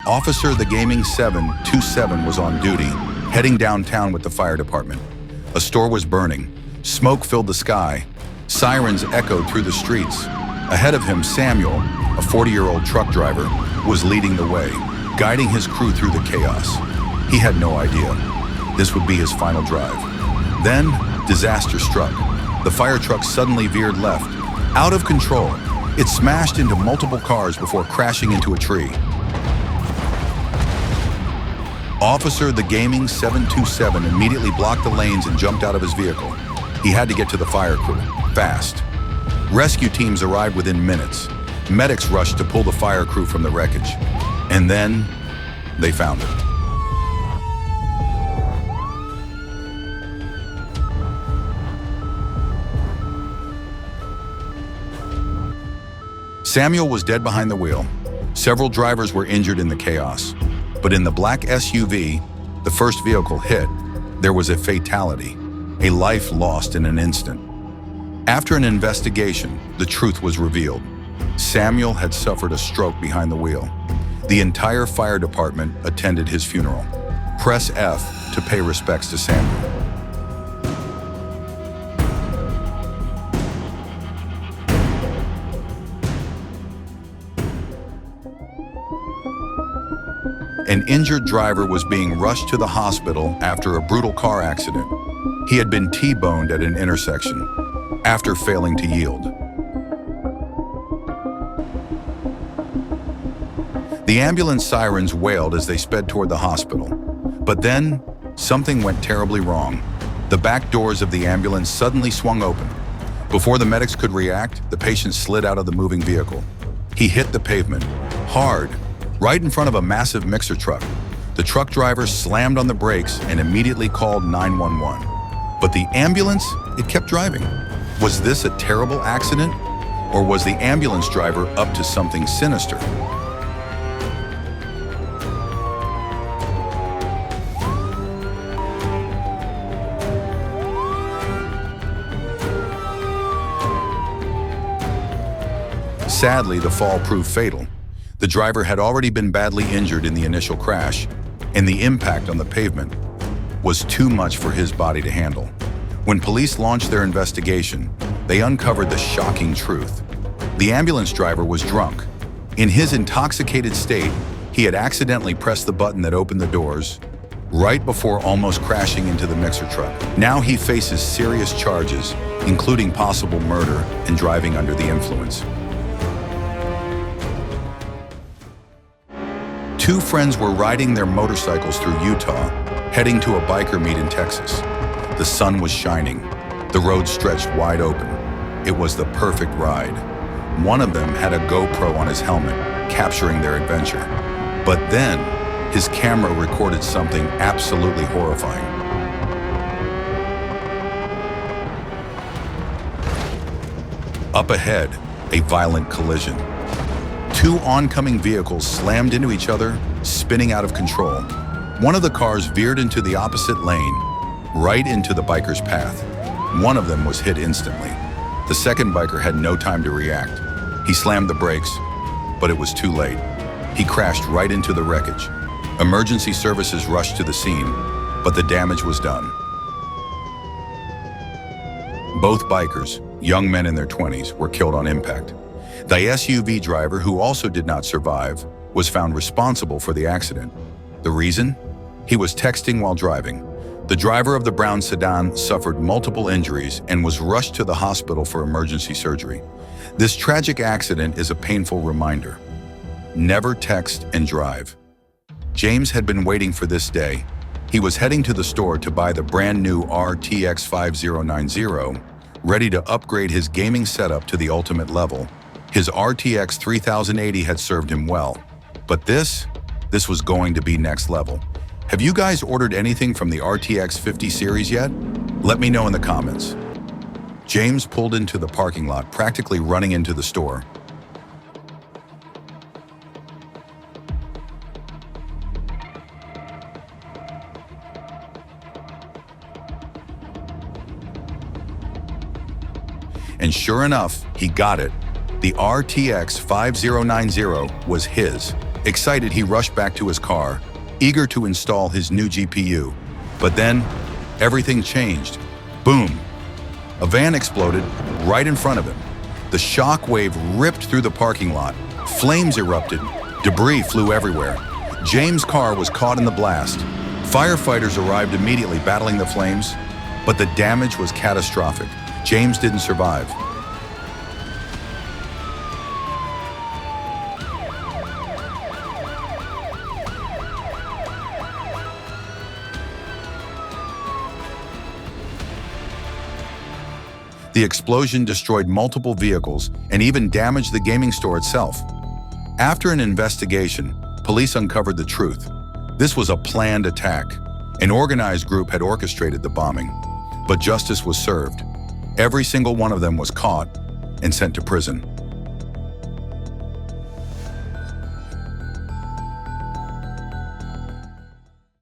Officer the Gaming 727 was on duty, heading downtown with the fire department. A store was burning. Smoke filled the sky. Sirens echoed through the streets. Ahead of him, Samuel, a 40-year-old truck driver, was leading the way, guiding his crew through the chaos. He had no idea this would be his final drive. Then, disaster struck. The fire truck suddenly veered left, out of control. It smashed into multiple cars before crashing into a tree. Officer the Gaming 727 immediately blocked the lanes and jumped out of his vehicle. He had to get to the fire crew, fast. Rescue teams arrived within minutes. Medics rushed to pull the fire crew from the wreckage. And then, they found him. Samuel was dead behind the wheel. Several drivers were injured in the chaos. But in the black SUV, the first vehicle hit, there was a fatality, a life lost in an instant. After an investigation, the truth was revealed. Samuel had suffered a stroke behind the wheel. The entire fire department attended his funeral. Press F to pay respects to Samuel. An injured driver was being rushed to the hospital after a brutal car accident. He had been T-boned at an intersection after failing to yield. The ambulance sirens wailed as they sped toward the hospital. But then, something went terribly wrong. The back doors of the ambulance suddenly swung open. Before the medics could react, the patient slid out of the moving vehicle. He hit the pavement, hard, right in front of a massive mixer truck. The truck driver slammed on the brakes and immediately called 911. But the ambulance, it kept driving. Was this a terrible accident? Or was the ambulance driver up to something sinister? Sadly, the fall proved fatal. The driver had already been badly injured in the initial crash, and the impact on the pavement was too much for his body to handle. When police launched their investigation, they uncovered the shocking truth. The ambulance driver was drunk. In his intoxicated state, he had accidentally pressed the button that opened the doors right before almost crashing into the mixer truck. Now he faces serious charges, including possible murder and driving under the influence. Two friends were riding their motorcycles through Utah, heading to a biker meet in Texas. The sun was shining. The road stretched wide open. It was the perfect ride. One of them had a GoPro on his helmet, capturing their adventure. But then, his camera recorded something absolutely horrifying. Up ahead, a violent collision. Two oncoming vehicles slammed into each other, spinning out of control. One of the cars veered into the opposite lane, right into the biker's path. One of them was hit instantly. The second biker had no time to react. He slammed the brakes, but it was too late. He crashed right into the wreckage. Emergency services rushed to the scene, but the damage was done. Both bikers, young men in their 20s, were killed on impact. The SUV driver, who also did not survive, was found responsible for the accident. The reason? He was texting while driving. The driver of the brown sedan suffered multiple injuries and was rushed to the hospital for emergency surgery. This tragic accident is a painful reminder. Never text and drive. James had been waiting for this day. He was heading to the store to buy the brand new RTX 5090, ready to upgrade his gaming setup to the ultimate level. His RTX 3080 had served him well, but this was going to be next level. Have you guys ordered anything from the RTX 50 series yet? Let me know in the comments. James pulled into the parking lot, practically running into the store. And sure enough, he got it. The RTX 5090 was his. Excited, he rushed back to his car, eager to install his new GPU. But then, everything changed. Boom! A van exploded right in front of him. The shock wave ripped through the parking lot. Flames erupted. Debris flew everywhere. James' car was caught in the blast. Firefighters arrived immediately, battling the flames, but the damage was catastrophic. James didn't survive. The explosion destroyed multiple vehicles and even damaged the gaming store itself. After an investigation, police uncovered the truth. This was a planned attack. An organized group had orchestrated the bombing, but justice was served. Every single one of them was caught and sent to prison.